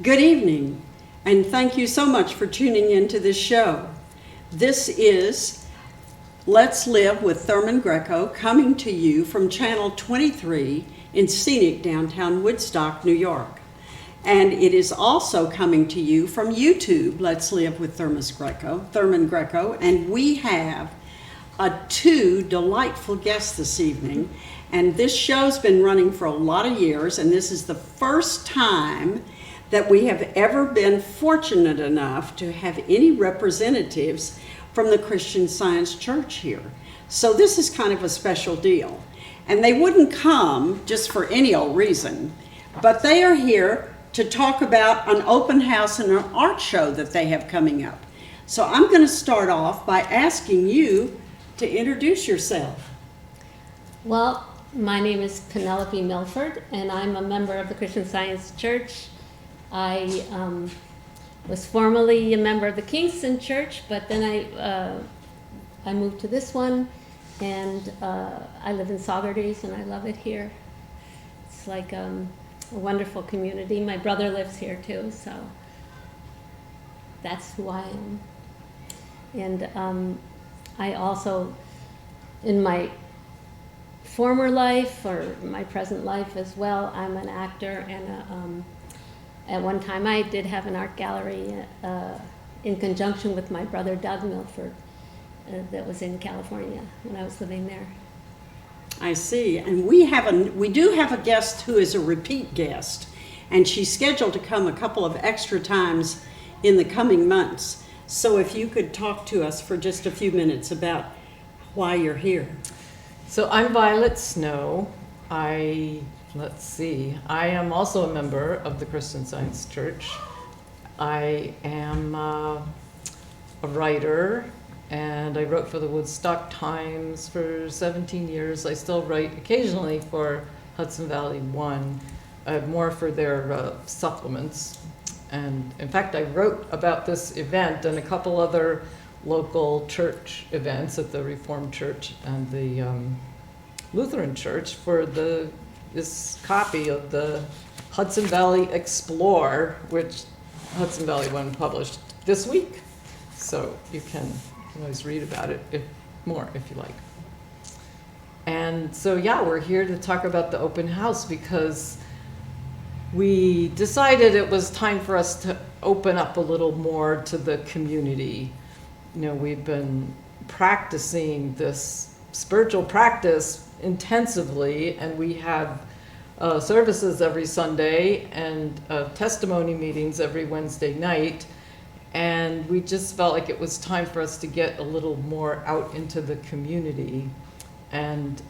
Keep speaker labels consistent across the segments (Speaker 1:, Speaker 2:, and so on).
Speaker 1: Good evening, and thank you so much for tuning into this show. This is Let's Live with Thurman Greco, coming to you from Channel 23 in scenic downtown Woodstock, New York. And it is also coming to you from YouTube, Let's Live with Thurman Greco, and we have two delightful guests this evening. And this show's been running for a lot of years, and this is the first time that we have ever been fortunate enough to have any representatives from the Christian Science Church here. So this is kind of a special deal. And they wouldn't come just for any old reason, but they are here to talk about an open house and an art show that they have coming up. So I'm going to start off by asking you to introduce yourself.
Speaker 2: Well, my name is Penelope Milford, and I'm a member of the Christian Science Church. I was formerly a member of the Kingston Church, but then I moved to this one, and I live in Saugerties, and I love it here. It's like a wonderful community. My brother lives here too, so that's who I am. And I also, in my former life, or my present life as well, I'm an actor, and at one time I did have an art gallery in conjunction with my brother Doug Milford that was in California when I was living there.
Speaker 1: I see. And we do have a guest who is a repeat guest, and she's scheduled to come a couple of extra times in the coming months. So if you could talk to us for just a few minutes about why you're here.
Speaker 3: So I'm Violet Snow. Let's see, I am also a member of the Christian Science Church. I am a writer, and I wrote for the Woodstock Times for 17 years. I still write occasionally for Hudson Valley One, more for their supplements. And in fact, I wrote about this event and a couple other local church events at the Reformed Church and the Lutheran Church for this copy of the Hudson Valley Explore, which Hudson Valley One published this week. So you can always read about it if you like. And so yeah, we're here to talk about the open house because we decided it was time for us to open up a little more to the community. You know, we've been practicing this spiritual practice intensively, and we have services every Sunday and testimony meetings every Wednesday night, and we just felt like it was time for us to get a little more out into the community. And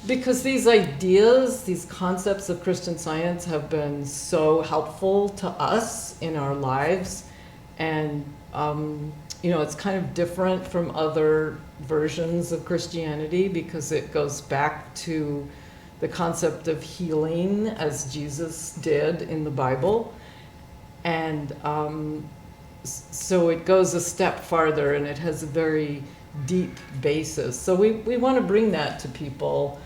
Speaker 3: because these ideas, these concepts of Christian Science have been so helpful to us in our lives, and you know, it's kind of different from other versions of Christianity because it goes back to the concept of healing as Jesus did in the Bible. And so it goes a step farther, and it has a very deep basis. So we want to bring that to people.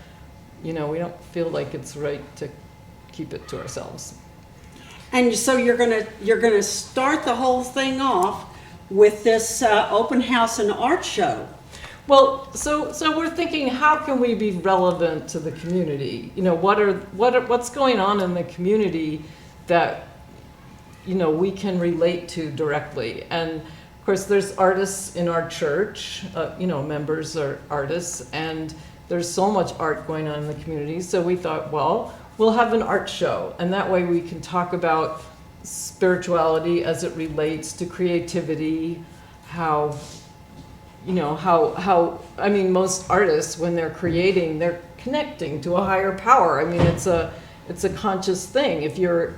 Speaker 3: You know, we don't feel like it's right to keep it to ourselves.
Speaker 1: And so you're gonna start the whole thing off with this open house and art show.
Speaker 3: Well, so we're thinking, how can we be relevant to the community? You know, what's going on in the community that, you know, we can relate to directly? And of course, there's artists in our church. You know, members are artists, and there's so much art going on in the community. So we thought, well, we'll have an art show, and that way we can talk about spirituality as it relates to creativity, how I mean, most artists, when they're creating, they're connecting to a higher power. I mean, it's a conscious thing. If you're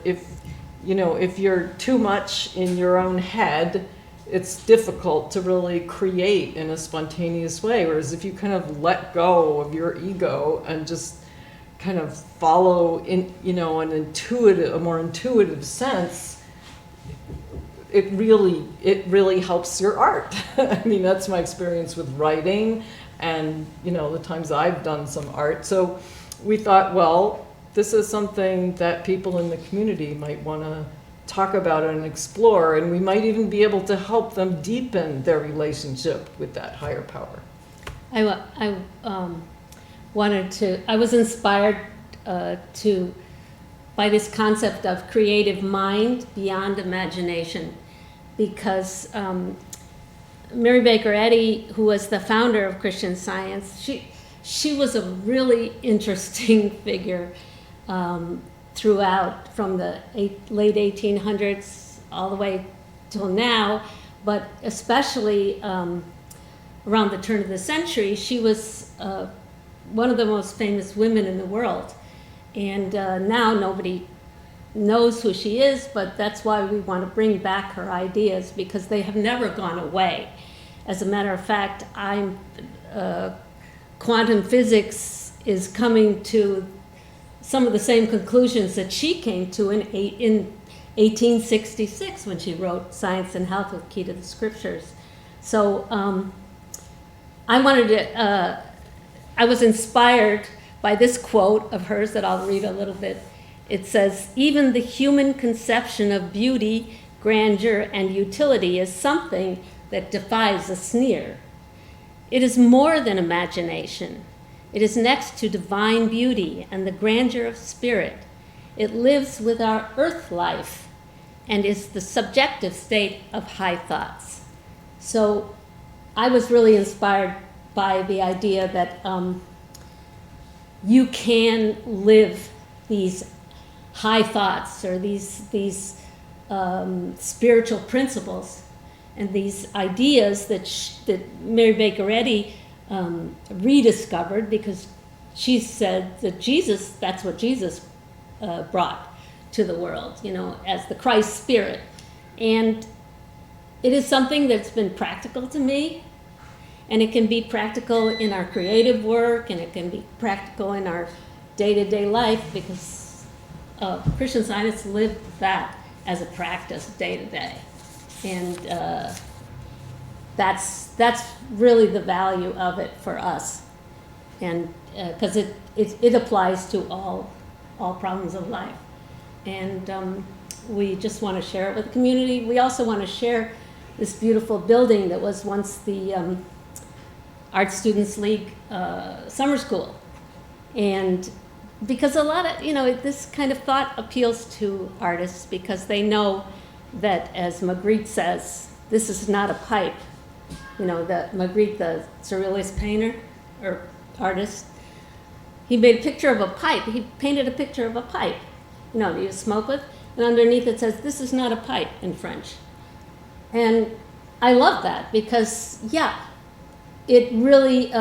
Speaker 3: too much in your own head, it's difficult to really create in a spontaneous way. Whereas if you kind of let go of your ego and just kind of follow in, you know, a more intuitive sense, it really helps your art. I mean, that's my experience with writing, and, you know, the times I've done some art. So we thought, well, this is something that people in the community might want to talk about and explore, and we might even be able to help them deepen their relationship with that higher power.
Speaker 2: I was inspired by this concept of creative mind beyond imagination, because Mary Baker Eddy, who was the founder of Christian Science, she was a really interesting figure throughout, from the late 1800s all the way till now, but especially around the turn of the century. She was one of the most famous women in the world. And now nobody knows who she is, but that's why we want to bring back her ideas, because they have never gone away. As a matter of fact, quantum physics is coming to some of the same conclusions that she came to in 1866 when she wrote Science and Health with Key to the Scriptures. So I was inspired by this quote of hers that I'll read a little bit. It says, "Even the human conception of beauty, grandeur, and utility is something that defies a sneer. It is more than imagination. It is next to divine beauty and the grandeur of spirit. It lives with our earth life and is the subjective state of high thoughts." So I was really inspired by the idea that you can live these high thoughts, or these spiritual principles and these ideas that Mary Baker Eddy rediscovered, because she said that that's what Jesus brought to the world, as the Christ Spirit. And it is something that's been practical to me. And it can be practical in our creative work, and it can be practical in our day-to-day life, because Christian Science lived that as a practice day-to-day. And that's really the value of it for us. And because it applies to all problems of life. And we just want to share it with the community. We also want to share this beautiful building that was once the Art Students League summer school. And because a lot of, this kind of thought appeals to artists, because they know that, as Magritte says, this is not a pipe. That Magritte, the surrealist painter or artist, he made a picture of a pipe. He painted a picture of a pipe, that you smoke with, and underneath it says, "This is not a pipe," in French. And I love that, because, it really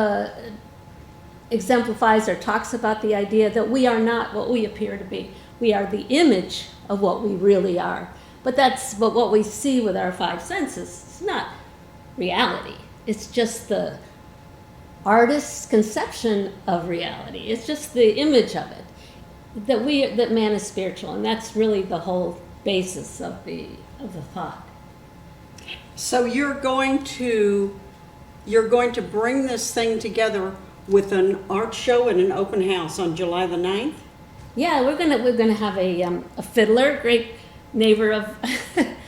Speaker 2: exemplifies or talks about the idea that we are not what we appear to be. We are the image of what we really are. But what we see with our five senses. It's not reality. It's just the artist's conception of reality. It's just the image of it. That man is spiritual, and that's really the whole basis of the thought.
Speaker 1: So you're going to bring this thing together with an art show and an open house on July the 9th?
Speaker 2: Yeah, we're gonna have a fiddler, great neighbor of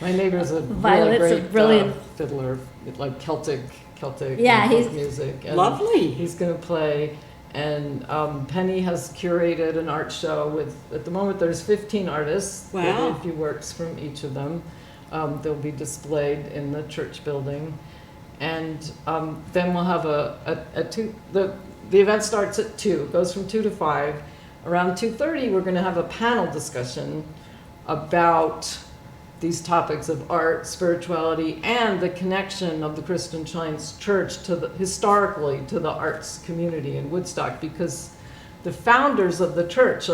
Speaker 3: My neighbor's a
Speaker 2: Violet's
Speaker 3: really
Speaker 2: a
Speaker 3: great
Speaker 2: brilliant
Speaker 3: fiddler, like Celtic
Speaker 2: Yeah,
Speaker 3: folk music. And
Speaker 1: lovely.
Speaker 3: He's going to play, and Penny has curated an art show with, at the moment, there's 15 artists.
Speaker 1: Wow.
Speaker 3: There'll be a few works from each of them. They'll be displayed in the church building. And then we'll have the event starts at 2, goes from 2 to 5. Around 2:30, we're going to have a panel discussion about these topics of art, spirituality, and the connection of the Christian Science Church historically to the arts community in Woodstock, because the founders of the church,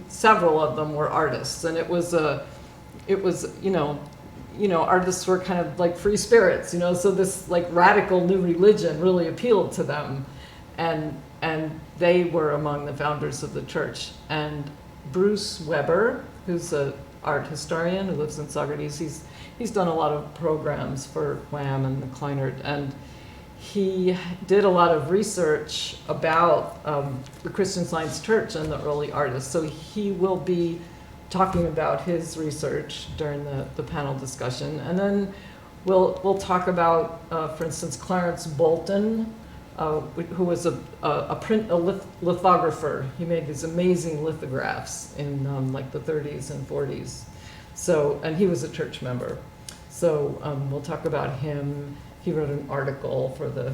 Speaker 3: several of them were artists, and it was artists were kind of like free spirits, so this like radical new religion really appealed to them, and they were among the founders of the church. And Bruce Weber, who's a art historian who lives in Saugerties, he's done a lot of programs for Wham and the Kleinert, and he did a lot of research about the Christian Science Church and the early artists. So he will be talking about his research during the panel discussion. And then we'll talk about, for instance, Clarence Bolton, who was a lithographer. He made these amazing lithographs in like the 30s and 40s. So, and he was a church member. So we'll talk about him. He wrote an article for the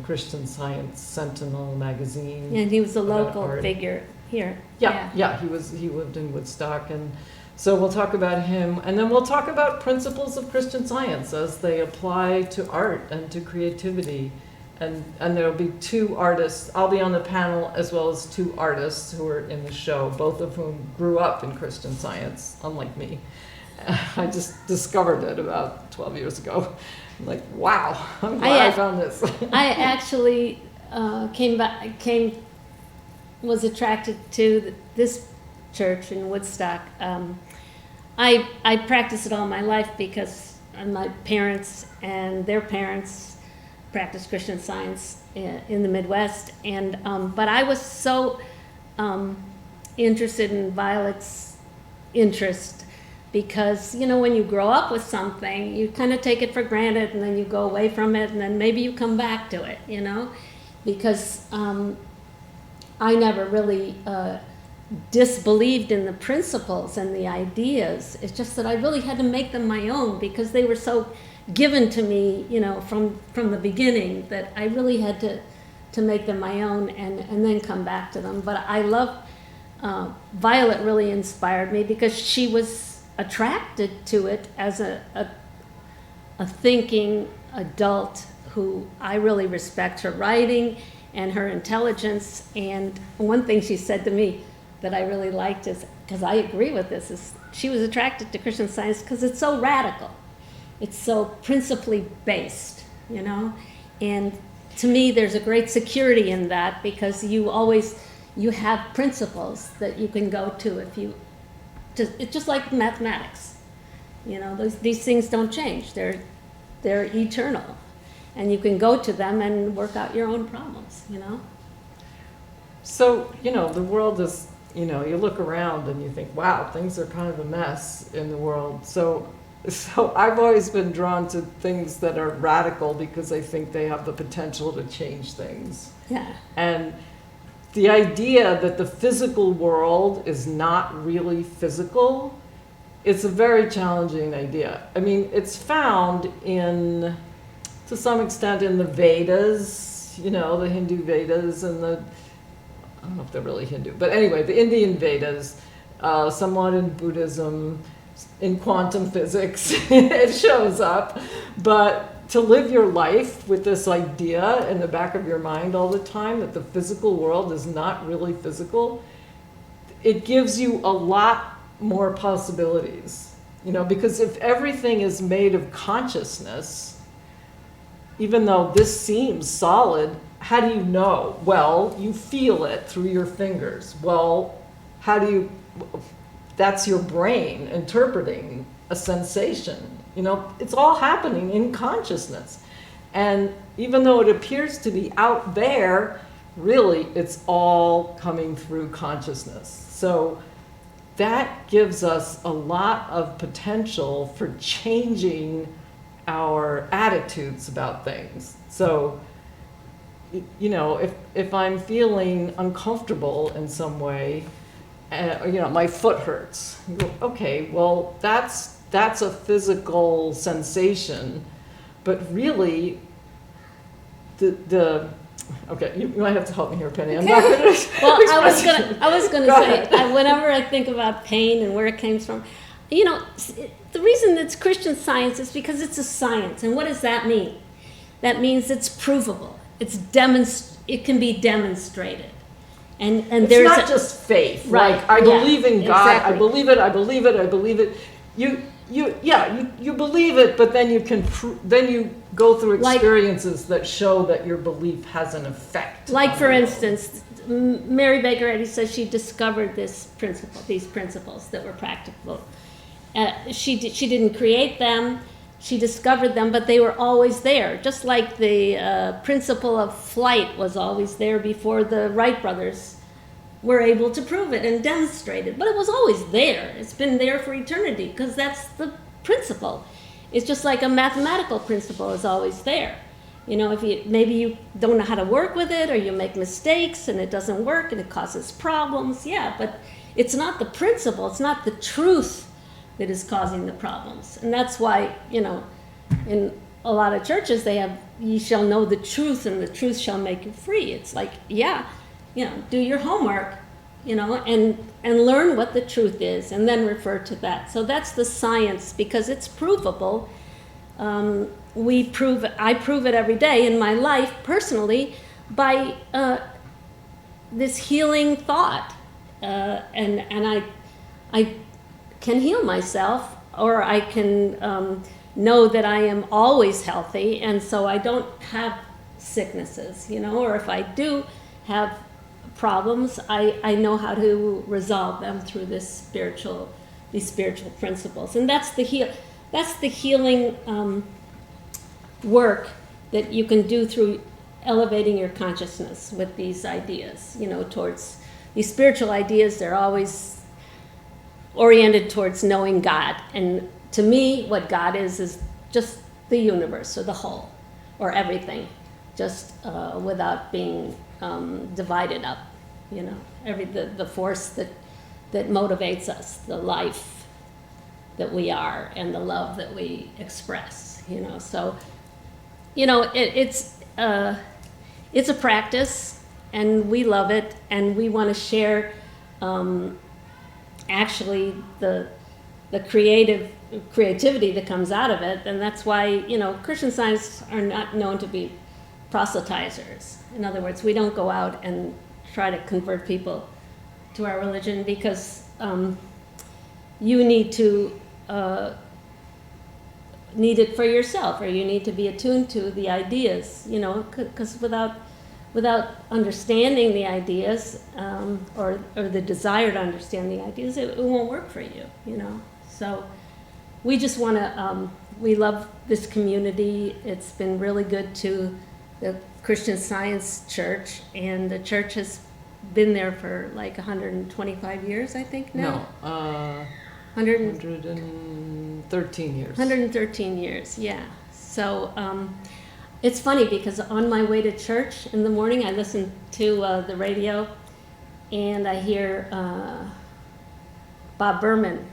Speaker 3: Christian Science Sentinel magazine.
Speaker 2: And he was a
Speaker 3: about
Speaker 2: local
Speaker 3: art.
Speaker 2: figure here.
Speaker 3: Yeah, he lived in Woodstock, and so we'll talk about him, and then we'll talk about principles of Christian Science as they apply to art and to creativity. And there'll be two artists. I'll be on the panel as well as two artists who are in the show, both of whom grew up in Christian Science, unlike me. I just discovered it about 12 years ago. I'm like, wow, I'm glad I found this.
Speaker 2: I actually was attracted to this church in Woodstock. I practiced it all my life because my parents and their parents practiced Christian Science in the Midwest, and but I was so interested in Violet's interest because, you know, when you grow up with something, you kind of take it for granted, and then you go away from it, and then maybe you come back to it, you know, because I never really disbelieved in the principles and the ideas. It's just that I really had to make them my own because they were so given to me, you know, from the beginning, that I really had to make them my own and then come back to them. But I love, Violet really inspired me because she was attracted to it as a thinking adult who I really respect her writing and her intelligence. And one thing she said to me that I really liked is, because I agree with this, is she was attracted to Christian Science because it's so radical. It's so principally based, you know? And to me, there's a great security in that because you have principles that you can go to if you, it's just like mathematics. You know, these things don't change. They're eternal. And you can go to them and work out your own problems, you know?
Speaker 3: So, you know, the world is, you know, you look around and you think, wow, things are kind of a mess in the world. So I've always been drawn to things that are radical because I think they have the potential to change things.
Speaker 2: Yeah.
Speaker 3: And the idea that the physical world is not really physical, it's a very challenging idea. I mean, it's found to some extent in the Vedas, you know, the Hindu Vedas and I don't know if they're really Hindu, but anyway, the Indian Vedas, somewhat in Buddhism, in quantum physics, it shows up. But to live your life with this idea in the back of your mind all the time that the physical world is not really physical, it gives you a lot more possibilities, you know, because if everything is made of consciousness, even though this seems solid, how do you know? Well, you feel it through your fingers. Well, that's your brain interpreting a sensation. You know, it's all happening in consciousness. And even though it appears to be out there, really it's all coming through consciousness. So that gives us a lot of potential for changing our attitudes about things. So, you know, if I'm feeling uncomfortable in some way, you know, my foot hurts. Okay, well, that's a physical sensation, but really, okay, you might have to help me here, Penny. I'm not gonna.
Speaker 2: Well, I was gonna say, whenever I think about pain and where it comes from, you know, the reason it's Christian Science is because it's a science, and what does that mean? That means it's provable. It can be demonstrated. And
Speaker 3: it's
Speaker 2: there's
Speaker 3: not just faith.
Speaker 2: Right.
Speaker 3: Like I believe in God.
Speaker 2: Exactly.
Speaker 3: I believe it. I believe it. I believe it. You believe it, but then you go through experiences that show that your belief has an effect.
Speaker 2: Like for instance, Mary Baker Eddy says she discovered these principles that were practical. She didn't create them, she discovered them, but they were always there. Just like the principle of flight was always there before the Wright brothers were able to prove it and demonstrate it. But it was always there. It's been there for eternity because that's the principle. It's just like a mathematical principle is always there. You know, if maybe you don't know how to work with it, or you make mistakes and it doesn't work and it causes problems, yeah, but it's not the principle, it's not the truth that is causing the problems. And that's why, you know, in a lot of churches they have, "Ye shall know the truth and the truth shall make you free." It's like, yeah, you know, do your homework, you know, and learn what the truth is and then refer to that. So that's the science, because it's provable. I prove it every day in my life personally by this healing thought, and I can heal myself, or I can know that I am always healthy, and so I don't have sicknesses, you know, or if I do have problems, I know how to resolve them through these spiritual principles, and that's the healing work that you can do through elevating your consciousness with these ideas, you know, towards these spiritual ideas. They're always oriented towards knowing God. And to me, what God is just the universe, or the whole, or everything, just without being divided up, you know, the force that motivates us, the life that we are, and the love that we express, you know. So, you know, it's a practice, and we love it, and we want to share actually the creativity that comes out of it. And that's why, you know, Christian Scientists are not known to be proselytizers. In other words, we don't go out and try to convert people to our religion, because you need to need it for yourself, or you need to be attuned to the ideas, you know, because without understanding the ideas, or the desire to understand the ideas, it won't work for you, you know. So we just want to, we love this community. It's been really good to the Christian Science Church, and the church has been there for like 125 years, I think now.
Speaker 3: No, 113 years. 113
Speaker 2: years, yeah. So it's funny, because on my way to church in the morning, I listen to the radio, and I hear Bob Berman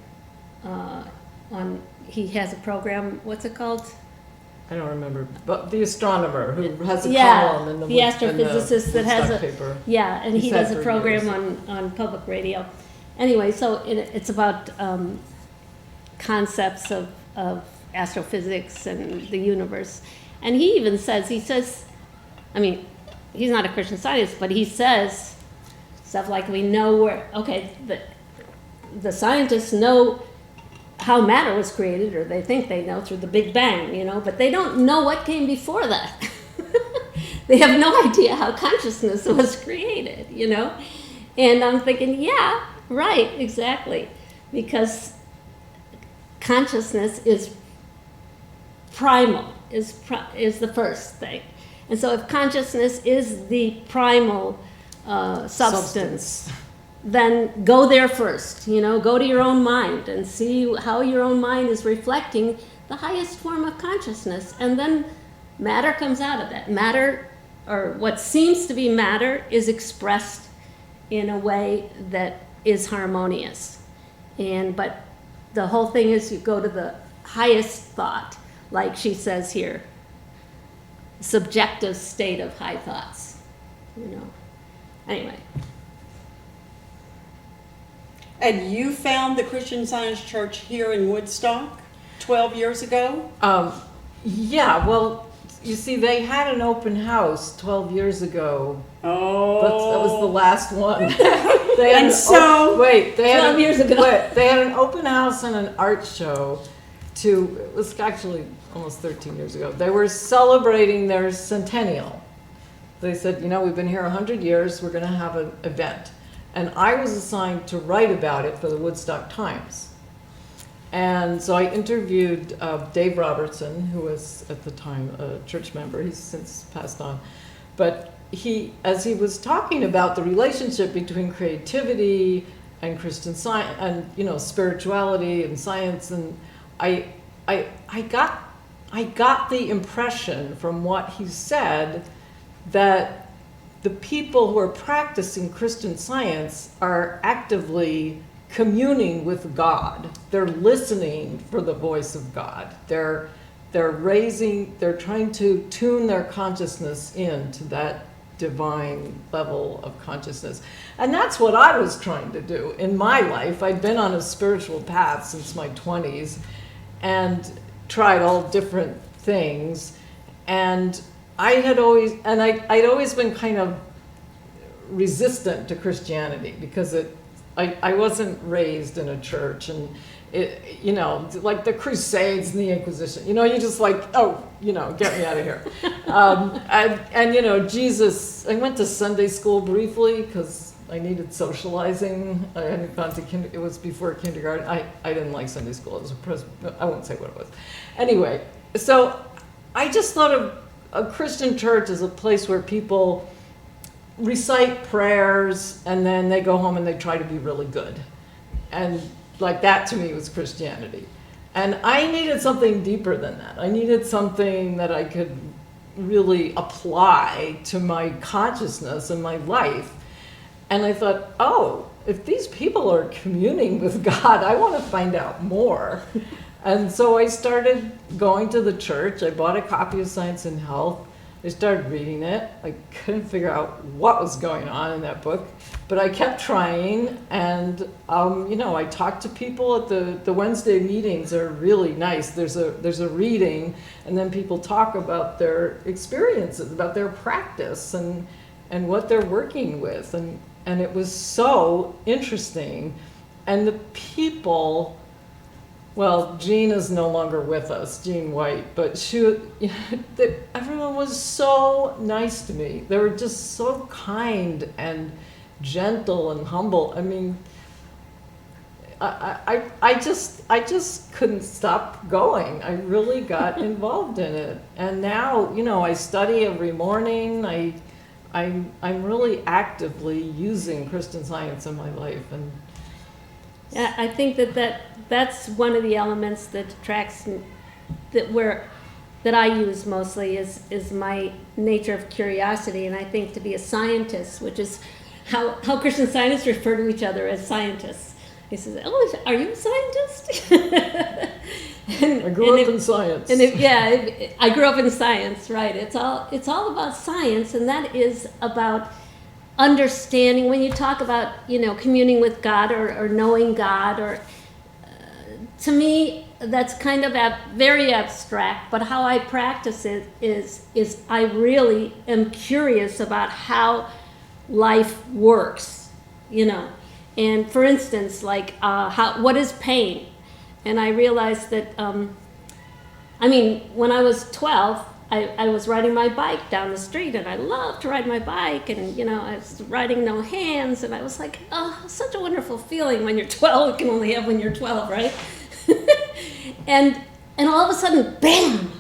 Speaker 2: he has a program, what's it called?
Speaker 3: I don't remember, but the astronomer who has a
Speaker 2: yeah,
Speaker 3: column in
Speaker 2: the astrophysicist that has a
Speaker 3: paper.
Speaker 2: Yeah, and he does a program on public radio. Anyway, so it's about concepts of astrophysics and the universe. And he even says, I mean, he's not a Christian Scientist, but he says stuff like, we know where, okay, the scientists know how matter was created, or they think they know, through the Big Bang, you know, but they don't know what came before that. They have no idea how consciousness was created, you know. And I'm thinking, yeah, right, exactly, because consciousness is primal, is the first thing. And so if consciousness is the primal substance, then go there first, you know, go to your own mind and see how your own mind is reflecting the highest form of consciousness. And then matter comes out of that. Matter, or what seems to be matter, is expressed in a way that is harmonious. But the whole thing is, you go to the highest thought, like she says here, subjective state of high thoughts, you know. Anyway.
Speaker 1: And you found the Christian Science Church here in Woodstock 12 years ago?
Speaker 3: Yeah, well, you see, they had an open house 12 years ago.
Speaker 1: Oh.
Speaker 3: That was the last one. They
Speaker 1: had
Speaker 2: 12 years ago.
Speaker 3: They had an open house and an art show it was actually almost 13 years ago. They were celebrating their centennial. They said, you know, we've been here 100 years, we're going to have an event. And I was assigned to write about it for the Woodstock Times. And so I interviewed Dave Robertson, who was at the time a church member. He's since passed on. But as he was talking about the relationship between creativity and Christian Science and spirituality and science, and I got the impression from what he said that the people who are practicing Christian Science are actively communing with God. They're listening for the voice of God. They're trying to tune their consciousness into that divine level of consciousness. And that's what I was trying to do in my life. I'd been on a spiritual path since my 20s and tried all different things. And I'd always been kind of resistant to Christianity because I wasn't raised in a church, and like the Crusades and the Inquisition, you just like, get me out of here. And Jesus, I went to Sunday school briefly because I needed socializing. I hadn't gone to it was before kindergarten. I didn't like Sunday school. It was I won't say what it was. Anyway, so I just thought of a Christian church as a place where people recite prayers and then they go home and they try to be really good. And like that to me was Christianity. And I needed something deeper than that. I needed something that I could really apply to my consciousness and my life. And I thought, if these people are communing with God, I want to find out more. And so I started going to the church. I bought a copy of Science and Health. I started reading it. I couldn't figure out what was going on in that book, but I kept trying. And I talked to people at the Wednesday meetings. Are really nice. There's a reading, and then people talk about their experiences, about their practice, and what they're working with, and it was so interesting. And the people. Well, Jean is no longer with us, Jean White, but everyone was so nice to me. They were just so kind and gentle and humble. I mean, I just couldn't stop going. I really got involved in it, and now I study every morning. I'm really actively using Christian Science in my life, and
Speaker 2: yeah, I think that's one of the elements that attracts me, that I use mostly is my nature of curiosity. And I think to be a scientist, which is how Christian Scientists refer to each other as scientists. He says, are you a scientist?
Speaker 3: I grew up in science.
Speaker 2: I grew up in science, right. It's all about science, and that is about understanding. When you talk about communing with God or knowing God, or to me that's kind of very abstract, but how I practice it is I really am curious about how life works, and for instance, like what is pain? And I realized that when I was 12, I was riding my bike down the street, and I loved to ride my bike, and I was riding no hands, and I was like, such a wonderful feeling when you're 12. You can only have when you're 12, right? and all of a sudden, bam,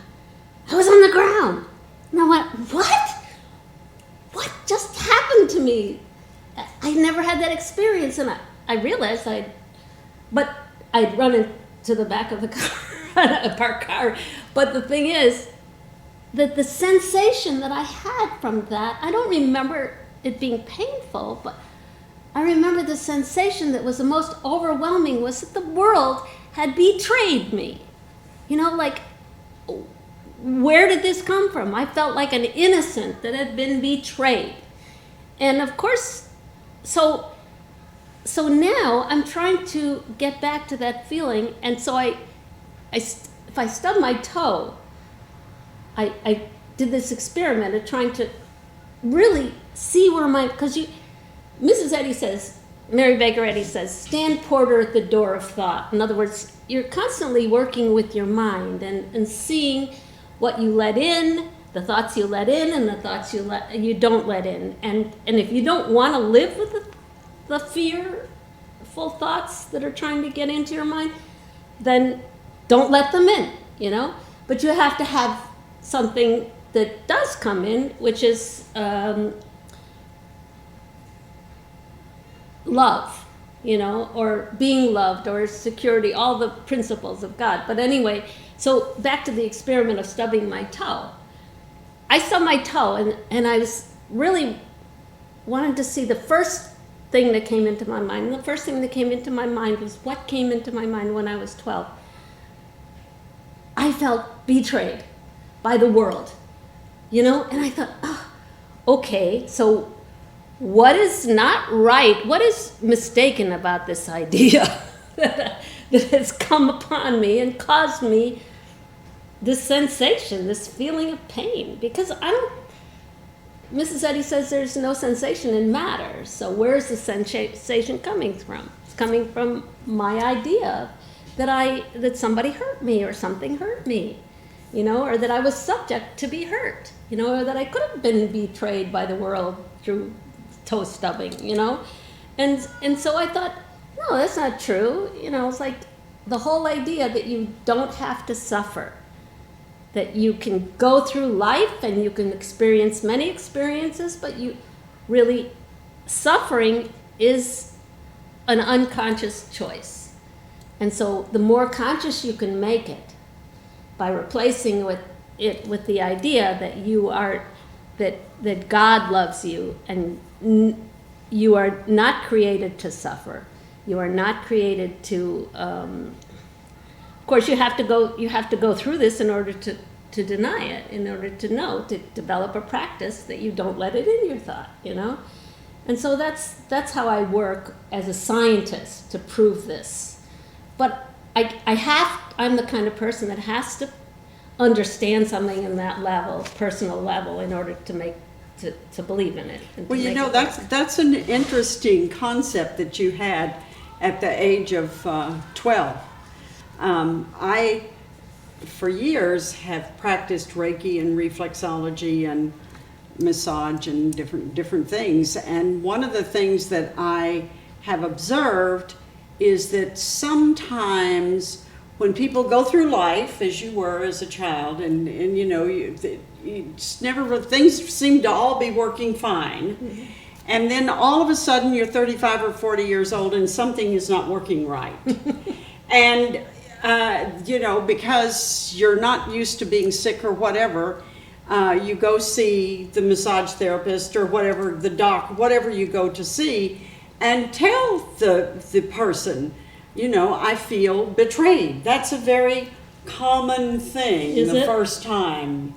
Speaker 2: I was on the ground, and I went, what just happened to me? I never had that experience, and I realized I'd run into the back of the car, a parked car. But the thing is that the sensation that I had from that, I don't remember it being painful, but I remember the sensation that was the most overwhelming was that the world had betrayed me. Like, where did this come from? I felt like an innocent that had been betrayed. And of course, so now I'm trying to get back to that feeling, and so if I stub my toe, I did this experiment of trying to really see where because Mrs. Eddy says, Mary Baker Eddy says, stand porter at the door of thought. In other words, you're constantly working with your mind and seeing what you let in, the thoughts you let in, and the thoughts you don't let in. And if you don't want to live with the fearful thoughts that are trying to get into your mind, then don't let them in, you know? But you have to have something that does come in, which is love, you know, or being loved, or security, all the principles of God. But anyway, so back to the experiment of stubbing my toe. I stubbed my toe, and I was really wanted to see the first thing that came into my mind. And the first thing that came into my mind was what came into my mind when I was 12. I felt betrayed by the world, you know? And I thought, oh, okay, so what is not right? What is mistaken about this idea that has come upon me and caused me this sensation, this feeling of pain? Because Mrs. Eddy says there's no sensation in matter. So where's the sensation coming from? It's coming from my idea that somebody hurt me, or something hurt me, you know, or that I was subject to be hurt, you know, or that I could have been betrayed by the world through toe stubbing, you know. And so I thought, no, that's not true. You know, it's like the whole idea that you don't have to suffer, that you can go through life and you can experience many experiences, but suffering is an unconscious choice. And so the more conscious you can make it by replacing it with the idea that that God loves you, and you are not created to suffer. You are not created to. Of course, you have to go through this in order to deny it, in order to develop a practice that you don't let it in your thought, you know. And so that's how I work as a scientist to prove this. But I'm the kind of person that has to understand something in that level, personal level, in order to believe in it.
Speaker 1: Well, you know, that's an interesting concept that you had at the age of 12. I, for years, have practiced Reiki and reflexology and massage and different things. And one of the things that I have observed is that sometimes when people go through life, as you were as a child, and you know, you just never, things seem to all be working fine. Mm-hmm. And then all of a sudden you're 35 or 40 years old and something is not working right. And, you know, because you're not used to being sick or whatever, you go see the massage therapist or whatever, the doc, whatever you go to see, and tell the person, you know, I feel betrayed. That's a very common thing.
Speaker 2: Is it?
Speaker 1: First time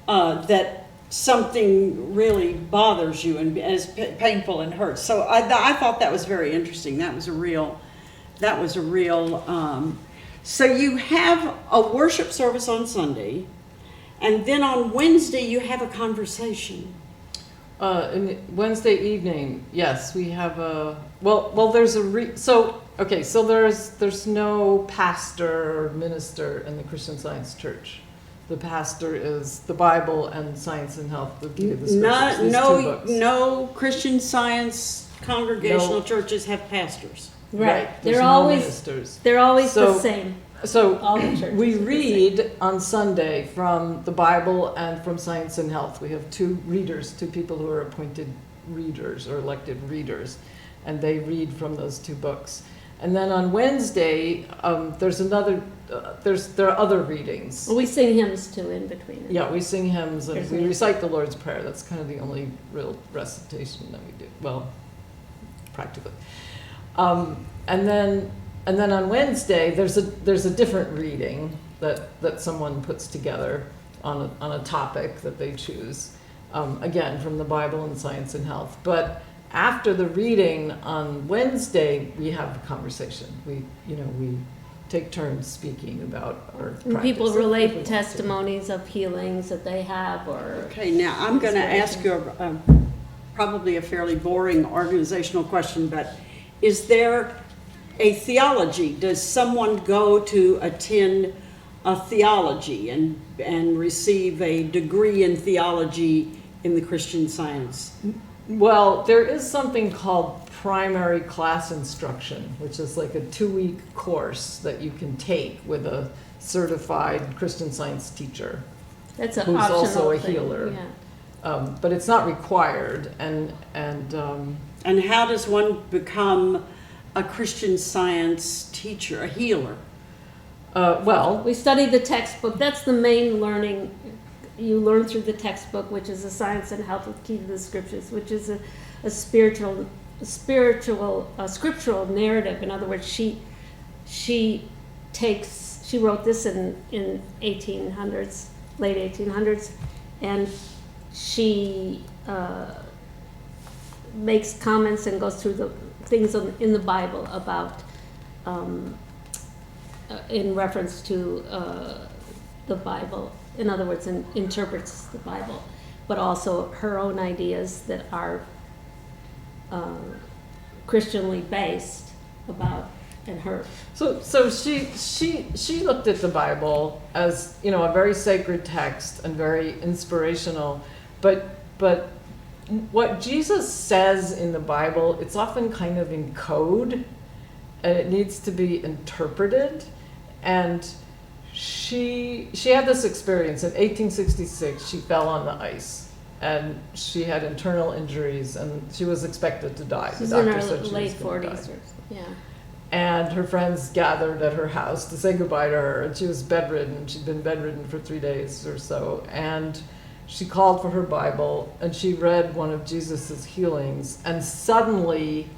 Speaker 1: that something really bothers you and is painful and hurts. So I thought that was very interesting. That was a real. So you have a worship service on Sunday, and then on Wednesday you have a conversation.
Speaker 3: Wednesday evening, yes, we have a there's there's no pastor or minister in the Christian Science Church. The pastor is the Bible and Science and Health. The Scriptures, these two books.
Speaker 1: No Christian Science congregational churches have pastors.
Speaker 2: Right.
Speaker 3: There's no ministers.
Speaker 2: They're always the same.
Speaker 3: So
Speaker 2: all the churches
Speaker 3: we read on Sunday from the Bible and from Science and Health. We have two people who are appointed readers or elected readers, and they read from those two books. And then on Wednesday, there are other readings.
Speaker 2: Well, we sing hymns too in between.
Speaker 3: Yeah, we sing hymns and we recite the Lord's Prayer. That's kind of the only real recitation that we do. Well, practically. And then on Wednesday, there's a different reading that someone puts together on a topic that they choose. Again, from the Bible and Science and Health. But after the reading on Wednesday, we have a conversation. We take turns speaking about our practice.
Speaker 2: People relate testimonies of healings that they have, or.
Speaker 1: Okay, now I'm going to ask you probably a fairly boring organizational question, but is there a theology? Does someone go to attend a theology and receive a degree in theology in the Christian Science?
Speaker 3: Well, there is something called primary class instruction, which is like a 2-week course that you can take with a certified Christian Science teacher
Speaker 2: That's an
Speaker 3: who's
Speaker 2: optional
Speaker 3: also a
Speaker 2: thing,
Speaker 3: healer.
Speaker 2: yeah.
Speaker 3: But it's not required, and
Speaker 1: And how does one become a Christian Science teacher, a healer?
Speaker 3: well,
Speaker 2: We study the textbook. That's the main learning. You learn through the textbook, which is a Science and Health with Key to the Scriptures, which is a scriptural narrative. In other words, she wrote this in 1800s, late 1800s, and she makes comments and goes through the things in the Bible about in reference to the Bible. In other words, interprets the Bible, but also her own ideas that are Christianly based about and her.
Speaker 3: So she looked at the Bible as, you know, a very sacred text and very inspirational, but what Jesus says in the Bible, it's often kind of in code, and it needs to be interpreted. And she had this experience in 1866. She fell on the ice, and she had internal injuries, and she was expected to die.
Speaker 2: She's
Speaker 3: The
Speaker 2: in
Speaker 3: doctor
Speaker 2: her
Speaker 3: said she
Speaker 2: late
Speaker 3: was gonna
Speaker 2: 40s,
Speaker 3: die.
Speaker 2: yeah.
Speaker 3: And her friends gathered at her house to say goodbye to her, and she was bedridden. She'd been bedridden for 3 days or so, and she called for her Bible, and she read one of Jesus's healings, and suddenly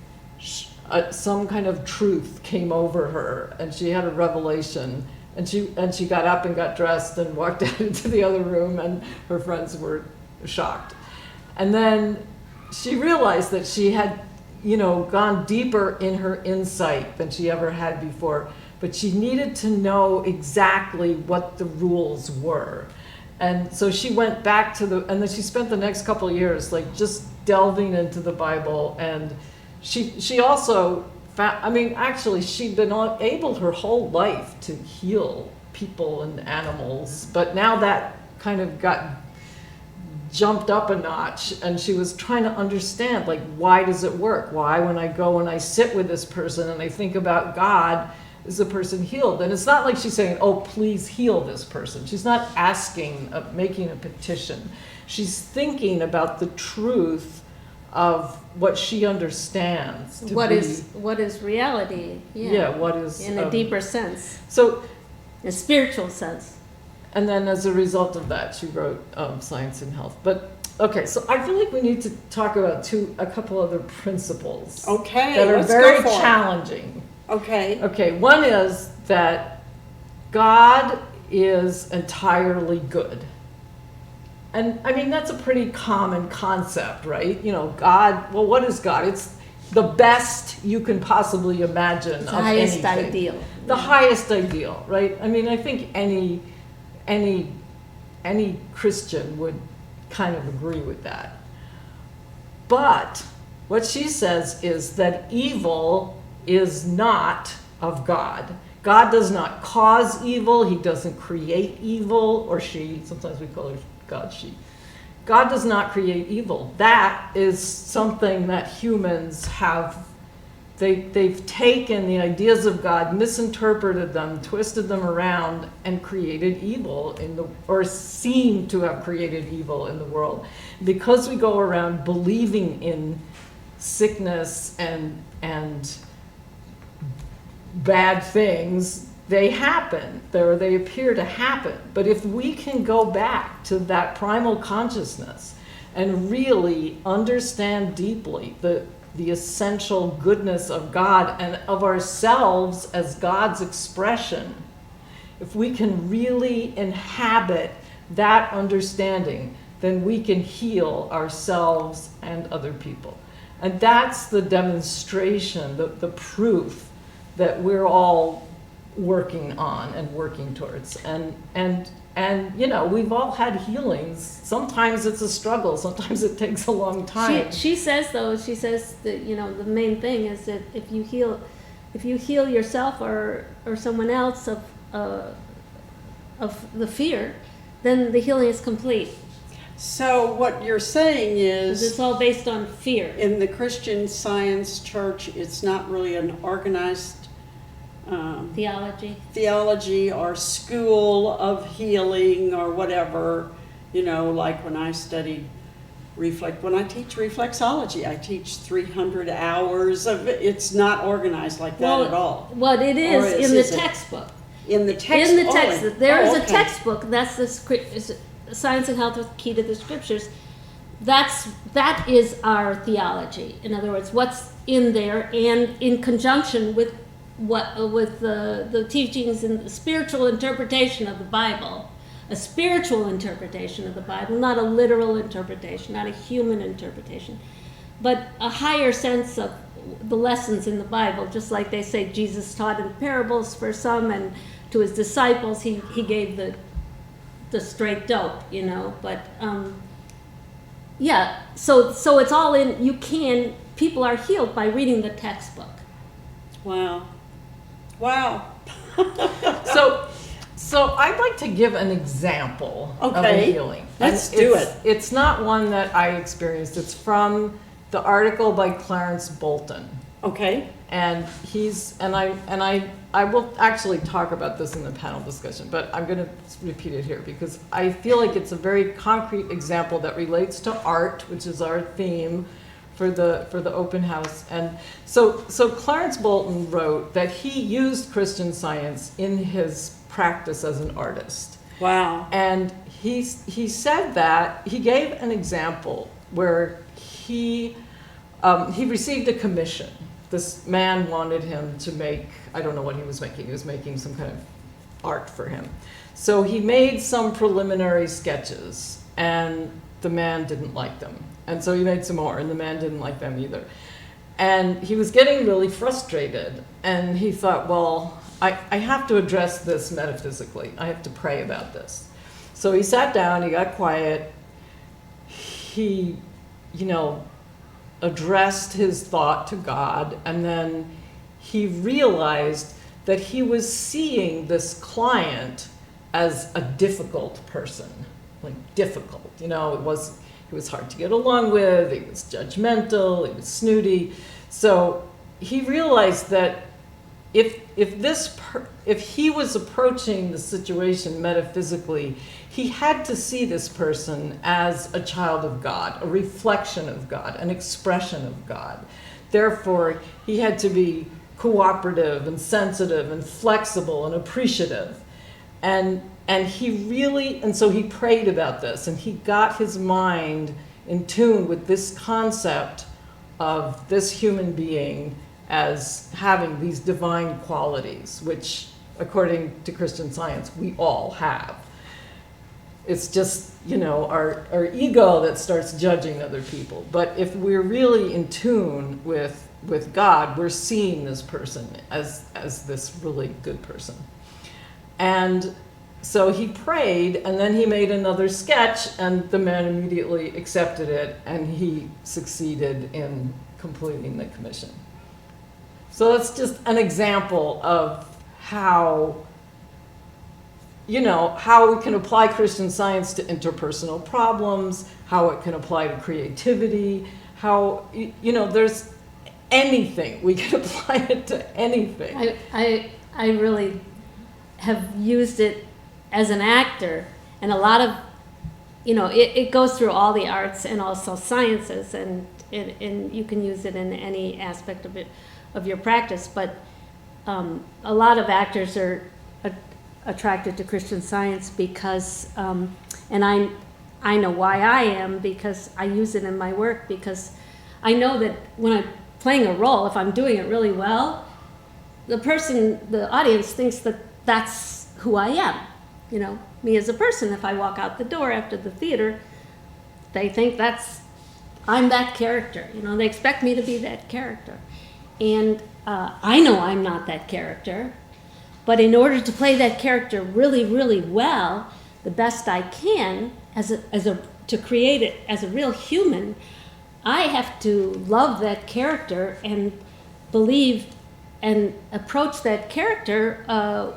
Speaker 3: some kind of truth came over her, and she had a revelation, and she got up and got dressed and walked out into the other room, and her friends were shocked. And then she realized that she had, you know, gone deeper in her insight than she ever had before, but she needed to know exactly what the rules were. And so she went back to and then she spent the next couple of years like just delving into the Bible. And she also found, I mean, actually she'd been able her whole life to heal people and animals, but now that kind of got jumped up a notch, and she was trying to understand, like, why does it work? Why, when I go and I sit with this person and I think about God, is the person healed? And it's not like she's saying, oh, please heal this person. She's not asking, making a petition. She's thinking about the truth of what she understands to
Speaker 2: What
Speaker 3: be,
Speaker 2: is reality?
Speaker 3: yeah, what is
Speaker 2: in a deeper sense,
Speaker 3: so.
Speaker 2: a spiritual sense.
Speaker 3: And then as a result of that, she wrote Science and Health. But okay, so I feel like we need to talk about a couple other principles.
Speaker 1: Okay,
Speaker 3: that are
Speaker 1: let's
Speaker 3: very
Speaker 1: go for it.
Speaker 3: challenging.
Speaker 1: Okay.
Speaker 3: Okay, one is that God is entirely good. And I mean, that's a pretty common concept, right? You know, God, well, what is God? It's the best you can possibly imagine
Speaker 2: The
Speaker 3: of
Speaker 2: highest
Speaker 3: anything.
Speaker 2: ideal.
Speaker 3: The highest ideal, right? I mean, I think any Christian would kind of agree with that. But what she says is that evil is not of God. God does not cause evil. He doesn't create evil, or she. Sometimes we call her God, she. God does not create evil. That is something that humans have. They've taken the ideas of God, misinterpreted them, twisted them around, and created evil or seem to have created evil in the world. Because we go around believing in sickness and bad things, they happen, or they appear to happen. But if we can go back to that primal consciousness and really understand deeply the essential goodness of God and of ourselves as God's expression, if we can really inhabit that understanding, then we can heal ourselves and other people. And that's the demonstration, the proof that we're all working on and working towards. And you know, we've all had healings. Sometimes it's a struggle. Sometimes it takes a long time.
Speaker 2: She says that, you know, the main thing is that if you heal yourself or someone else of the fear, then the healing is complete.
Speaker 1: So what you're saying
Speaker 2: 'Cause
Speaker 1: is,
Speaker 2: it's all based on fear.
Speaker 1: in the Christian Science church, it's not really an organized
Speaker 2: Theology.
Speaker 1: theology or school of healing or whatever, like when I studied when I teach reflexology, I teach 300 hours of it. It's not organized like that at all.
Speaker 2: What it is,
Speaker 1: Or
Speaker 2: in the
Speaker 1: is it?
Speaker 2: textbook.
Speaker 1: In the text,
Speaker 2: In the text, there is a
Speaker 1: okay.
Speaker 2: textbook. That's the Science and Health with Key to the Scriptures. That is our theology. In other words, what's in there, and in conjunction with the teachings and the spiritual interpretation of the Bible, a spiritual interpretation of the Bible, not a literal interpretation, not a human interpretation, but a higher sense of the lessons in the Bible. Just like they say Jesus taught in parables for some, and to his disciples he gave the straight dope, but yeah, so it's all in. People are healed by reading the textbook.
Speaker 1: Wow.
Speaker 3: So I'd like to give an example of a
Speaker 1: Okay.
Speaker 3: healing.
Speaker 1: Let's
Speaker 3: And
Speaker 1: do
Speaker 3: it's-
Speaker 1: it.
Speaker 3: It's not one that I experienced. It's from the article by Clarence Bolton.
Speaker 1: Okay.
Speaker 3: And I will actually talk about this in the panel discussion, but I'm going to repeat it here because I feel like it's a very concrete example that relates to art, which is our theme for the open house. And so Clarence Bolton wrote that he used Christian Science in his practice as an artist.
Speaker 1: Wow.
Speaker 3: And he said that he gave an example where he received a commission. This man wanted him to make, I don't know what he was making. He was making some kind of art for him. So he made some preliminary sketches, and the man didn't like them. And so he made some more, and the man didn't like them either. And he was getting really frustrated, and he thought, well, I have to address this metaphysically. I have to pray about this. So he sat down, he got quiet, he, addressed his thought to God, and then he realized that he was seeing this client as a difficult person, like difficult. It was hard to get along with, he was judgmental, he was snooty. So he realized that if he was approaching the situation metaphysically, he had to see this person as a child of God, a reflection of God, an expression of God. Therefore, he had to be cooperative and sensitive and flexible and appreciative. And so he prayed about this, and he got his mind in tune with this concept of this human being as having these divine qualities, which, according to Christian Science, we all have. It's just, our ego that starts judging other people. But if we're really in tune with God, we're seeing this person as this really good person. And so he prayed, and then he made another sketch, and the man immediately accepted it, and he succeeded in completing the commission. So that's just an example of how we can apply Christian Science to interpersonal problems, how it can apply to creativity, how, there's anything. We can apply it to anything.
Speaker 2: I really have used it as an actor, and a lot of, it goes through all the arts and also sciences, and you can use it in any aspect of your practice. But a lot of actors are attracted to Christian Science because, and I know why I am, because I use it in my work, because I know that when I'm playing a role, if I'm doing it really well, the audience thinks that that's who I am. Me as a person, if I walk out the door after the theater, they think I'm that character. They expect me to be that character. And I know I'm not that character, but in order to play that character really, really well, the best I can, to create it as a real human, I have to love that character and believe and approach that character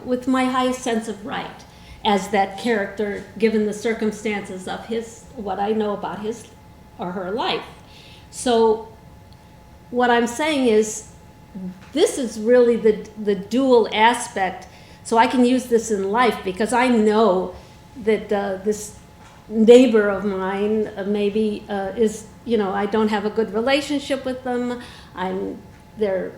Speaker 2: with my highest sense of right as that character, given the circumstances of his what I know about his or her life. So what I'm saying is, this is really the dual aspect. So I can use this in life because I know that this neighbor of mine maybe is, I don't have a good relationship with them. They're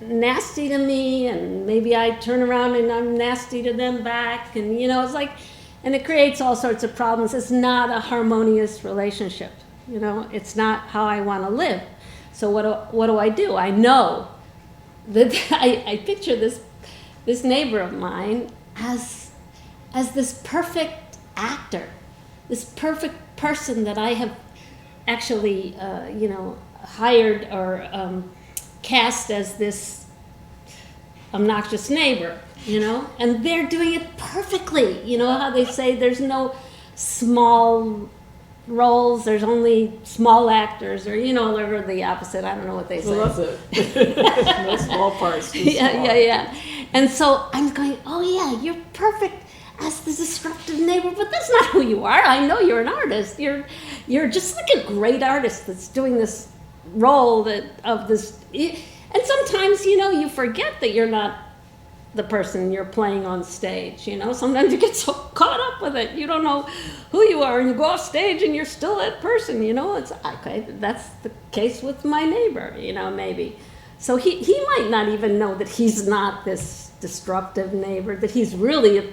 Speaker 2: nasty to me, and maybe I turn around and I'm nasty to them back, and it's like, and it creates all sorts of problems. It's not a harmonious relationship. It's not how I want to live. So what do I do? I know that I picture this neighbor of mine as this perfect actor, this perfect person that I have actually hired or cast as this obnoxious neighbor, and they're doing it perfectly. You know how they say there's no small roles, there's only small actors, or they're the opposite. I don't know what they say.
Speaker 3: Well, that's it. No small parts.
Speaker 2: Yeah. And so I'm going, oh yeah, you're perfect as the disruptive neighbor, but that's not who you are. I know you're an artist. You're just like a great artist that's doing this role of this. And sometimes, you forget that you're not the person you're playing on stage. Sometimes you get so caught up with it, you don't know who you are, and you go off stage and you're still that person. It's okay. That's the case with my neighbor. Maybe. So he might not even know that he's not this destructive neighbor, that he's really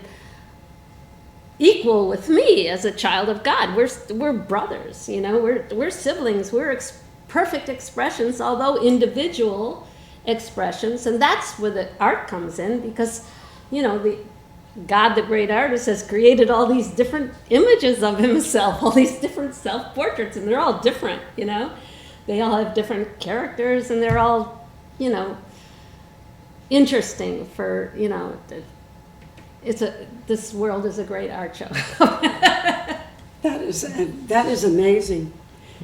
Speaker 2: equal with me as a child of God. We're brothers. We're siblings. We're perfect expressions, although individual expressions, and that's where the art comes in, because the God, the great artist, has created all these different images of himself, all these different self-portraits, and they're all different. They all have different characters, and they're all interesting for this world is a great art show.
Speaker 1: That is amazing.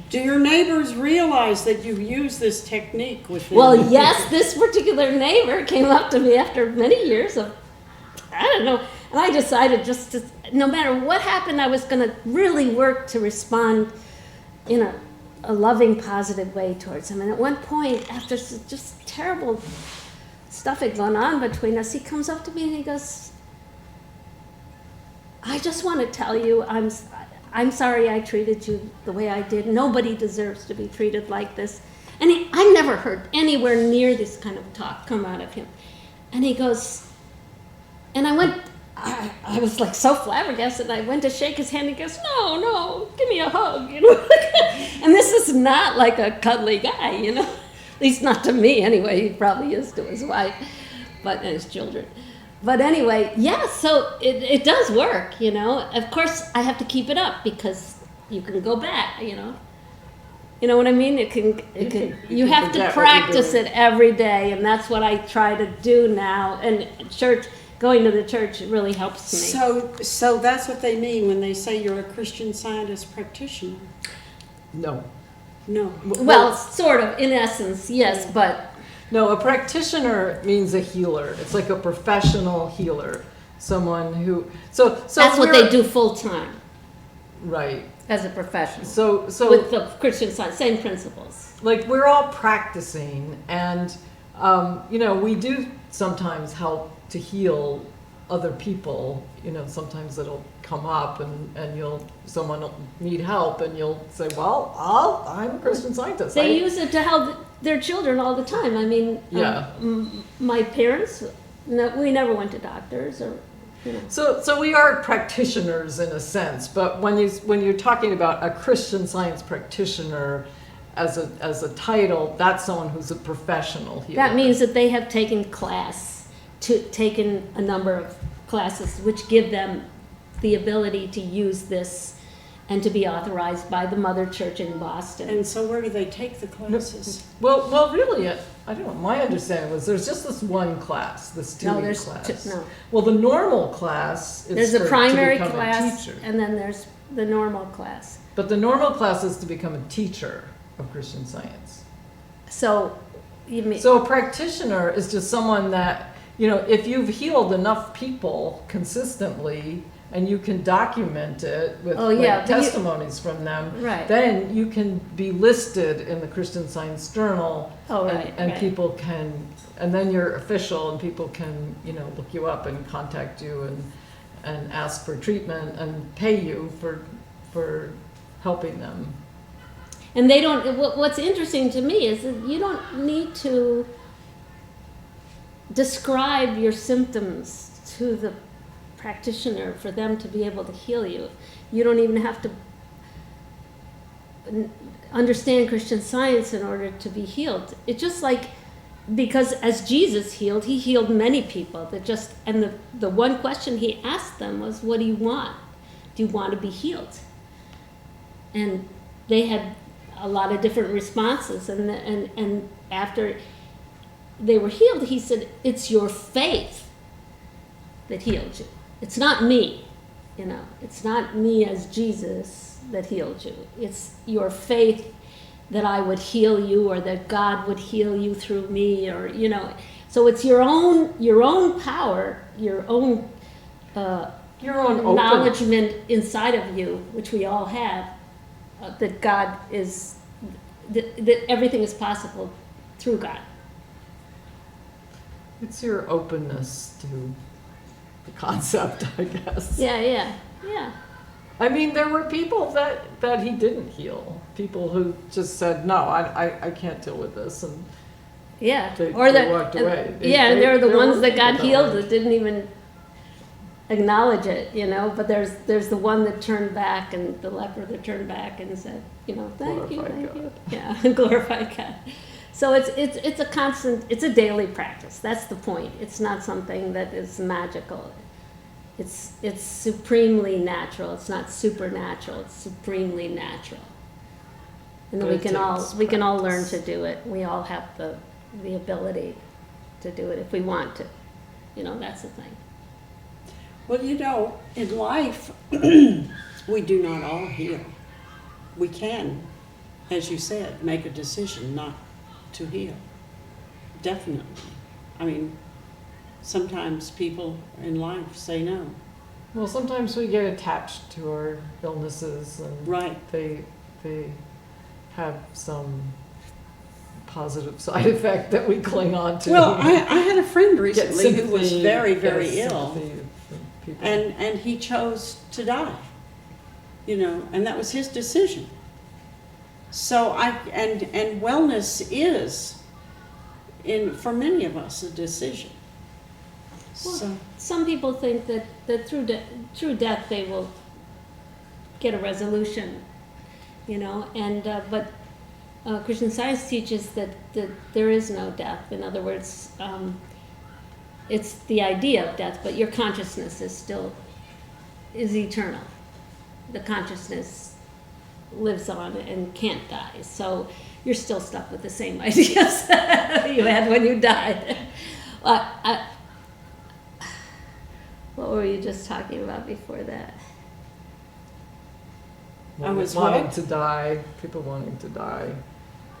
Speaker 1: Do your neighbors realize that you use this technique with them?
Speaker 2: Well, yes, this particular neighbor came up to me after many years of, I don't know, and I decided just to, no matter what happened, I was going to really work to respond in a loving, positive way towards him. And at one point, after just terrible stuff had gone on between us, he comes up to me and he goes, I just want to tell you, I'm sorry I treated you the way I did. Nobody deserves to be treated like this. And I've never heard anywhere near this kind of talk come out of him. And he goes, and I was like so flabbergasted. I went to shake his hand and he goes, no, give me a hug. And this is not like a cuddly guy, at least not to me anyway. He probably is to his wife, and his children. But anyway, yeah, so it does work, Of course, I have to keep it up because you can go back, You know what I mean? You have to practice it every day, and that's what I try to do now. And going to the church really helps me.
Speaker 1: So that's what they mean when they say you're a Christian Scientist practitioner.
Speaker 3: No.
Speaker 2: Well, sort of, in essence, yes, but...
Speaker 3: No, a practitioner means a healer. It's like a professional healer. Someone who... So
Speaker 2: that's what they do full time.
Speaker 3: Right.
Speaker 2: As a professional.
Speaker 3: So
Speaker 2: with the Christian Science, same principles.
Speaker 3: Like, we're all practicing, and, we do sometimes help to heal other people. Sometimes it'll come up and someone will need help, and you'll say, well, I'm a Christian Scientist.
Speaker 2: They use it to help their children all the time. I mean,
Speaker 3: yeah.
Speaker 2: My parents, we never went to doctors or.
Speaker 3: So we are practitioners in a sense, but when you're talking about a Christian Science practitioner as a title, that's someone who's a professional healer.
Speaker 2: That means that they have taken a number of classes which give them the ability to use this and to be authorized by the Mother Church in Boston.
Speaker 1: And so where do they take the classes?
Speaker 3: Well, really, I don't know. My understanding was there's just this one class, this theory class.
Speaker 2: No.
Speaker 3: Well, the normal class is
Speaker 2: there's a primary
Speaker 3: to become
Speaker 2: class,
Speaker 3: a teacher.
Speaker 2: and then there's the normal class.
Speaker 3: But the normal class is to become a teacher of Christian Science.
Speaker 2: So, you mean?
Speaker 3: So a practitioner is just someone that, if you've healed enough people consistently, and you can document it with
Speaker 2: Oh, yeah,
Speaker 3: like,
Speaker 2: but you-
Speaker 3: testimonies from them,
Speaker 2: Right.
Speaker 3: then you can be listed in the Christian Science Journal.
Speaker 2: Oh,
Speaker 3: and,
Speaker 2: right,
Speaker 3: and
Speaker 2: right.
Speaker 3: people can, and then you're official, and people can, look you up and contact you and ask for treatment and pay you for helping them.
Speaker 2: And they don't, what's interesting to me is that you don't need to describe your symptoms to the practitioner for them to be able to heal you. You don't even have to understand Christian Science in order to be healed. It's just like, because as Jesus healed, he healed many people and the one question he asked them was, what do you want? Do you want to be healed? And they had a lot of different responses, and after they were healed, he said, it's your faith that healed you. It's not me, it's not me as Jesus that healed you. It's your faith that I would heal you, or that God would heal you through me, or, so it's your own power, your own acknowledgement inside of you, which we all have, that God is, that everything is possible through God.
Speaker 3: It's your openness to the concept, I guess.
Speaker 2: Yeah.
Speaker 3: I mean, there were people that he didn't heal. People who just said, no, I can't deal with this. And
Speaker 2: Yeah.
Speaker 3: they
Speaker 2: Or
Speaker 3: walked away.
Speaker 2: they're the
Speaker 3: there
Speaker 2: ones
Speaker 3: were
Speaker 2: that got
Speaker 3: people
Speaker 2: healed
Speaker 3: were-
Speaker 2: that didn't even acknowledge it, But there's the one that turned back, and the leper that turned back and said, thank you.
Speaker 3: God.
Speaker 2: Yeah, glorified God. So it's a constant, it's a daily practice. That's the point. It's not something that is magical. It's supremely natural. It's not supernatural. It's supremely natural. And
Speaker 3: But
Speaker 2: we
Speaker 3: it
Speaker 2: can all
Speaker 3: takes
Speaker 2: learn
Speaker 3: practice.
Speaker 2: to do it. We all have the ability to do it if we want to. That's the thing.
Speaker 1: Well, in life, we do not all heal. We can, as you said, make a decision not to heal. Definitely. I mean, sometimes people in life say no.
Speaker 3: Well, sometimes we get attached to our illnesses, and
Speaker 1: Right.
Speaker 3: they have some positive side effect that we cling on to.
Speaker 1: Well, I had a friend
Speaker 3: Get
Speaker 1: recently who was
Speaker 3: sympathy,
Speaker 1: very,
Speaker 3: get
Speaker 1: very ill,
Speaker 3: sympathy from people.
Speaker 1: and he chose to die, and that was his decision. So and wellness is, for many of us, a decision.
Speaker 2: Well,
Speaker 1: So,
Speaker 2: some people think that through death they will get a resolution, but Christian Science teaches that there is no death. In other words, it's the idea of death, but your consciousness is eternal. The consciousness lives on and can't die. So you're still stuck with the same ideas you had when you died. What were you just talking about before that?
Speaker 1: I was
Speaker 3: wanting
Speaker 1: what?
Speaker 3: to die, people wanting to die,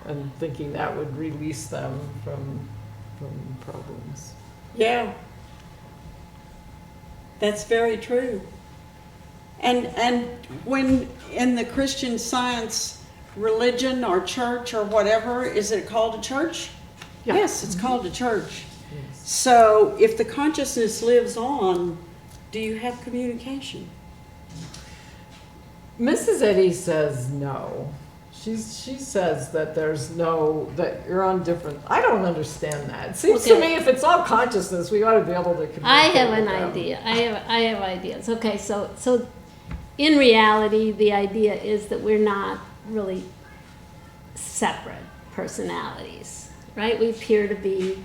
Speaker 3: and thinking that would release them from problems.
Speaker 1: yeah, that's very true. And when in the Christian Science religion or church or whatever, is it called a church?
Speaker 3: Yeah.
Speaker 1: Yes, it's called a church.
Speaker 3: Yes.
Speaker 1: So if the consciousness lives on, do you have communication?
Speaker 3: Mrs. Eddy says no. She says that that you're on different. I don't understand that. It seems to
Speaker 2: Okay.
Speaker 3: me if it's all consciousness, we ought to be able to communicate.
Speaker 2: I have an
Speaker 3: with them.
Speaker 2: idea. I have ideas. Okay, so in reality, the idea is that we're not really separate personalities, right? We appear to be,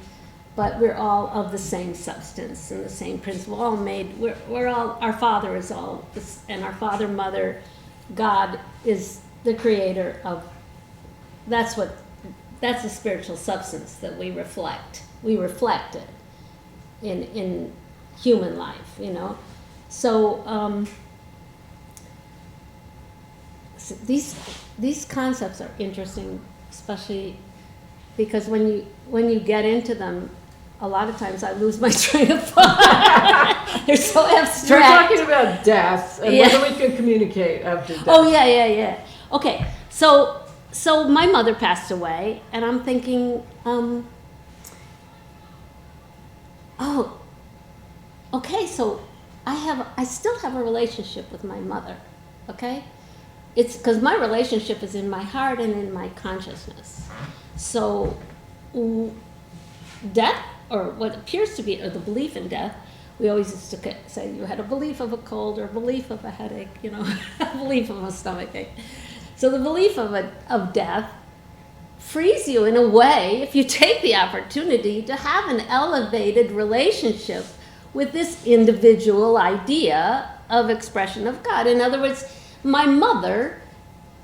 Speaker 2: but we're all of the same substance and the same principle. All made. We're all. Our Father is all, and our Father, Mother, God is the creator of. That's the spiritual substance that we reflect. We reflect it in human life, So, so these concepts are interesting, especially because when you get into them, a lot of times I lose my train of thought. They're so abstract.
Speaker 3: You're talking about death and
Speaker 2: Yeah.
Speaker 3: whether we can communicate after death.
Speaker 2: Oh, yeah. Okay, so my mother passed away, and I'm thinking, oh, okay, so I still have a relationship with my mother, okay? It's because my relationship is in my heart and in my consciousness. So death, or what appears to be, or the belief in death, we always used to say you had a belief of a cold or a belief of a headache, a belief of a stomachache. So the belief of death frees you in a way, if you take the opportunity, to have an elevated relationship with this individual idea of expression of God. In other words, my mother,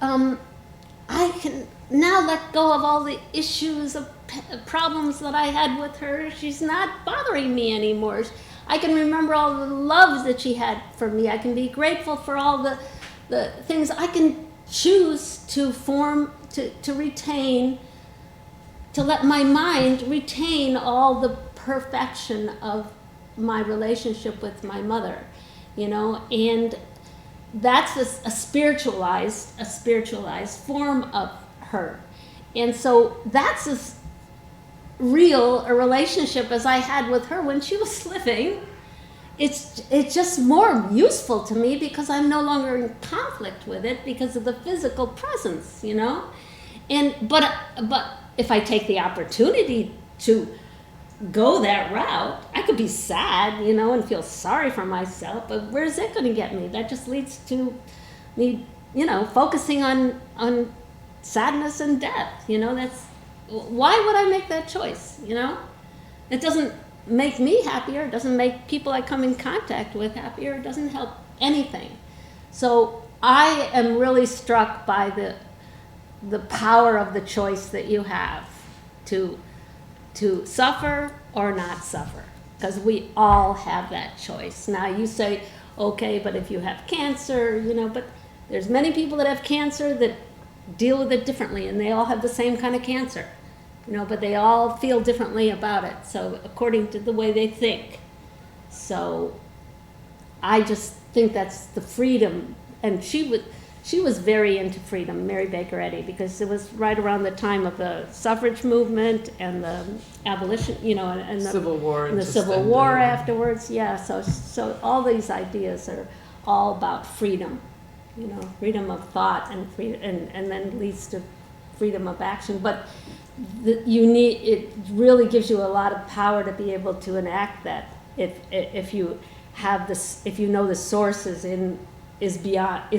Speaker 2: I can now let go of all the issues of problems that I had with her. She's not bothering me anymore. I can remember all the love that she had for me. I can be grateful for all the things I can choose to form, to retain, to let my mind retain all the perfection of my relationship with my mother, and that's a spiritualized form of her. And so that's as real a relationship as I had with her when she was living. It's just more useful to me because I'm no longer in conflict with it because of the physical presence, And but if I take the opportunity to go that route, I could be sad, and feel sorry for myself, but where's that going to get me? That just leads to me, focusing on sadness and death. That's why would I make that choice? It doesn't make me happier. It doesn't make people I come in contact with happier. It doesn't help anything. So I am really struck by the power of the choice that you have to suffer or not suffer, because we all have that choice. Now you say, okay, but if you have cancer, but there's many people that have cancer that deal with it differently, and they all have the same kind of cancer, but they all feel differently about it, so according to the way they think. So I just think that's the freedom, and she was very into freedom, Mary Baker Eddy, because it was right around the time of the suffrage movement and the abolition, and the
Speaker 3: Civil War.
Speaker 2: And the Civil War afterwards, yeah. So all these ideas are all about freedom, freedom of thought and and then leads to freedom of action. But it really gives you a lot of power to be able to enact that if you have this, if you know the source is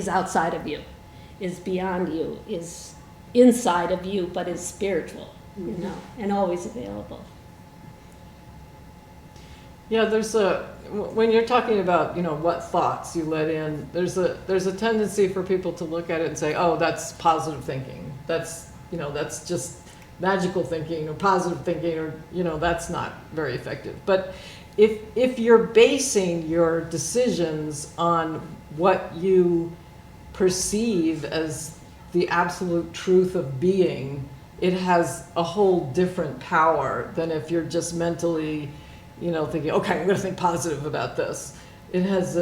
Speaker 2: outside of you, is beyond you, is inside of you, but is spiritual, and always available.
Speaker 3: Yeah, when you're talking about, what thoughts you let in, there's a tendency for people to look at it and say, oh, that's positive thinking. That's just magical thinking or positive thinking, or, that's not very effective. But if you're basing your decisions on what you perceive as the absolute truth of being, it has a whole different power than if you're just mentally, thinking, okay, I'm going to think positive about this. It has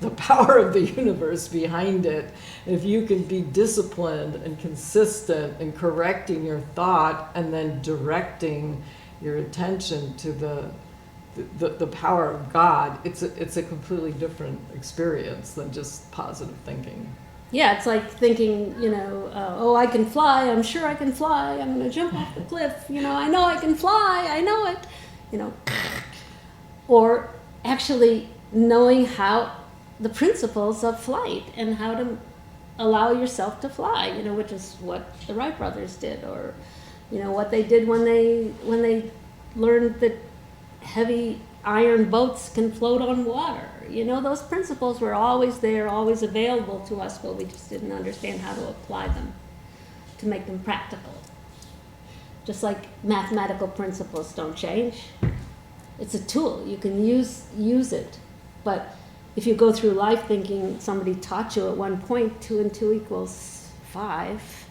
Speaker 3: the power of the universe behind it. If you can be disciplined and consistent in correcting your thought and then directing your attention to the power of God, it's a completely different experience than just positive thinking.
Speaker 2: Yeah, it's like thinking, oh, I can fly, I'm sure I can fly, I'm going to jump off the cliff, I know I can fly, I know it, Or actually knowing how the principles of flight and how to allow yourself to fly, which is what the Wright brothers did, or, what they did when they learned that heavy iron boats can float on water. Those principles were always there, always available to us, but we just didn't understand how to apply them, to make them practical. Just like mathematical principles don't change. It's a tool. You can use it. But if you go through life thinking somebody taught you at one point 2 and 2 equals 5,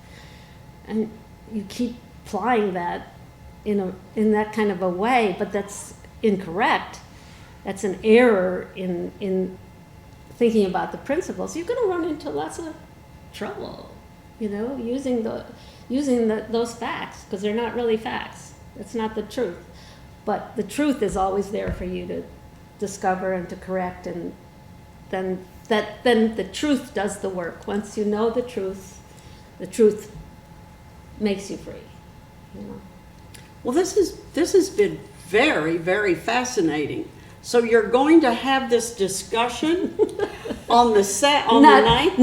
Speaker 2: and you keep applying that in that kind of a way, but that's incorrect. That's an error in thinking about the principles. You're going to run into lots of trouble, using those facts, because they're not really facts. That's not the truth. But the truth is always there for you to discover and to correct, and then the truth does the work. Once you know the truth makes you free.
Speaker 1: Well, this has been very, very fascinating. So you're going to have this discussion on the 9th?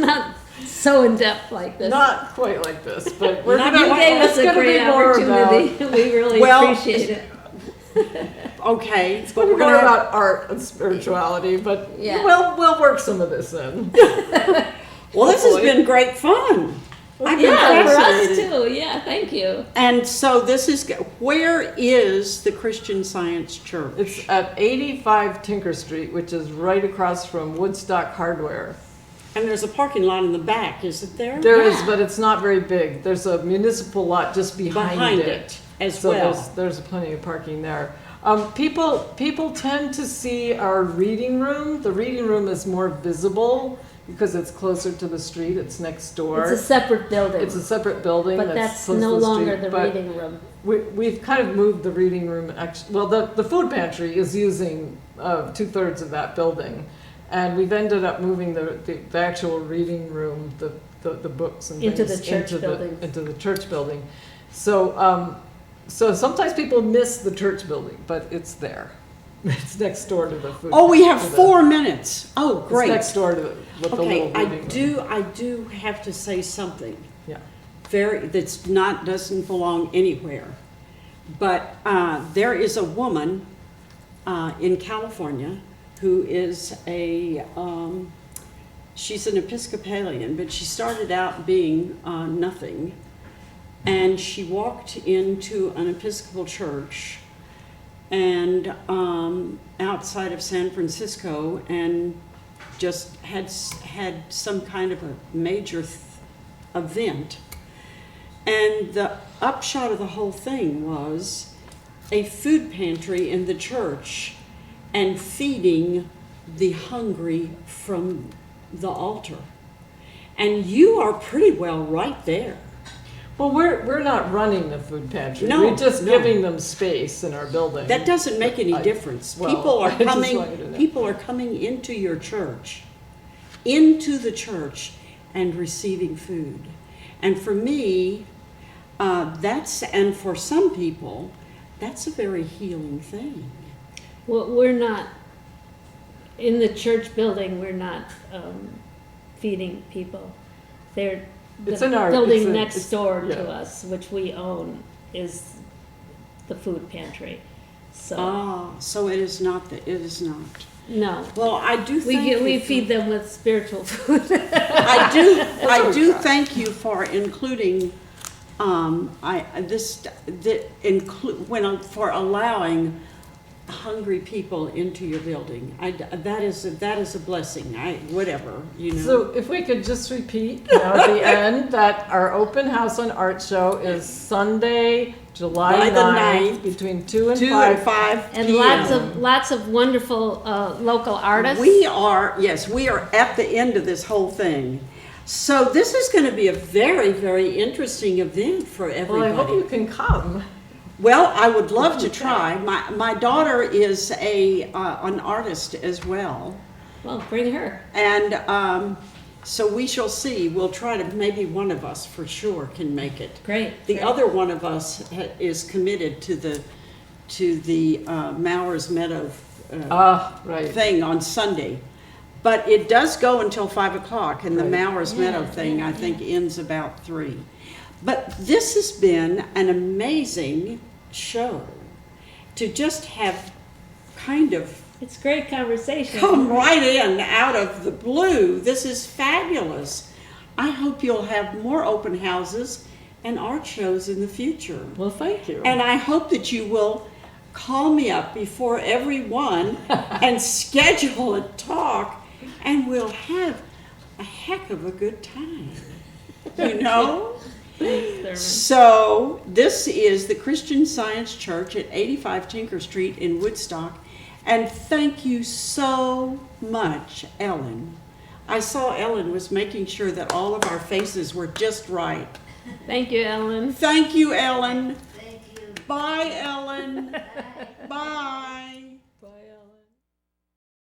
Speaker 2: Not so in depth like this.
Speaker 3: Not quite like this, but
Speaker 2: You gave us a great opportunity. We really appreciate it.
Speaker 1: Okay,
Speaker 3: It's going to be more about art and spirituality, but
Speaker 2: Yeah.
Speaker 3: we'll work some of this in.
Speaker 1: Well, this has been great fun. I've been
Speaker 2: Yeah, for us
Speaker 1: fascinated.
Speaker 2: too. Yeah, thank you.
Speaker 1: And so where is the Christian Science Church?
Speaker 3: It's at 85 Tinker Street, which is right across from Woodstock Hardware.
Speaker 1: And there's a parking lot in the back, isn't there?
Speaker 3: There is, but it's not very big. There's a municipal lot just behind it.
Speaker 1: As
Speaker 3: So
Speaker 1: well.
Speaker 3: there's plenty of parking there. People tend to see our reading room. The reading room is more visible because it's closer to the street. It's next door.
Speaker 2: It's a separate building.
Speaker 3: It's a separate building.
Speaker 2: But that's
Speaker 3: close to
Speaker 2: no
Speaker 3: the
Speaker 2: longer
Speaker 3: street,
Speaker 2: the
Speaker 3: but
Speaker 2: reading room.
Speaker 3: We've kind of moved the reading room. Well, the food pantry is using 2/3 of that building, and we've ended up moving the actual reading room, the books and
Speaker 2: Into
Speaker 3: things
Speaker 2: the church building.
Speaker 3: into the church building. So sometimes people miss the church building, but it's there. It's next door to the food.
Speaker 1: Oh, we have
Speaker 3: to the-
Speaker 1: 4 minutes. Oh,
Speaker 3: It's
Speaker 1: great.
Speaker 3: next door to the little
Speaker 1: Okay,
Speaker 3: reading room.
Speaker 1: I do have to say something
Speaker 3: Yeah.
Speaker 1: doesn't belong anywhere. But there is a woman in California who is she's an Episcopalian, but she started out being nothing. And she walked into an Episcopal church and outside of San Francisco, and just had some kind of a major event. And the upshot of the whole thing was a food pantry in the church and feeding the hungry from the altar. And you are pretty well right there.
Speaker 3: Well, we're not running the food pantry.
Speaker 1: No,
Speaker 3: We're just
Speaker 1: no.
Speaker 3: giving them space in our building.
Speaker 1: That doesn't make any difference.
Speaker 3: well,
Speaker 1: People are
Speaker 3: I just
Speaker 1: coming.
Speaker 3: wanted to know.
Speaker 1: People are coming into your church, into the church, and receiving food. And for me, and for some people, that's a very healing thing.
Speaker 2: Well, we're not, in the church building, we're not feeding people. The building next door to us, which we own, is the food pantry. So,
Speaker 1: So it is not. It is not.
Speaker 2: no.
Speaker 1: Well, I do thank
Speaker 2: We
Speaker 1: you.
Speaker 2: feed them with spiritual food.
Speaker 1: I do thank you for including, for allowing hungry people into your building. That is a blessing.
Speaker 3: So if we could just repeat now at the end that our open house on art show is Sunday, July
Speaker 1: By the
Speaker 3: 9th,
Speaker 1: 9th,
Speaker 3: between 2 and
Speaker 1: 2 and
Speaker 3: 5.
Speaker 1: 5
Speaker 2: And
Speaker 1: p.m.
Speaker 2: lots of wonderful local artists.
Speaker 1: We are at the end of this whole thing. So this is going to be a very, very interesting event for everybody.
Speaker 3: Well, I hope you can come.
Speaker 1: Well, I would love to try. My daughter is an artist as well,
Speaker 2: Well, bring her.
Speaker 1: and so we shall see. We'll try to. Maybe one of us for sure can make it.
Speaker 2: Great.
Speaker 1: The other one of us is committed to the Mowers Meadow
Speaker 3: Right.
Speaker 1: thing on Sunday, but it does go until 5 o'clock, and the
Speaker 3: Right.
Speaker 1: Mowers Meadow thing I think ends about 3. But this has been an amazing show to just have kind of
Speaker 2: It's great conversation.
Speaker 1: come right in out of the blue. This is fabulous. I hope you'll have more open houses and art shows in the future.
Speaker 3: Well, thank you.
Speaker 1: And I hope that you will call me up before every one and schedule a talk, and we'll have a heck of a good time. You know?
Speaker 2: Thanks, Thurman.
Speaker 1: So this is the Christian Science Church at 85 Tinker Street in Woodstock. And thank you so much, Ellen. I saw Ellen was making sure that all of our faces were just right.
Speaker 2: Thank you, Ellen.
Speaker 1: Thank you, Ellen.
Speaker 4: Thank you.
Speaker 1: Bye, Ellen. Bye.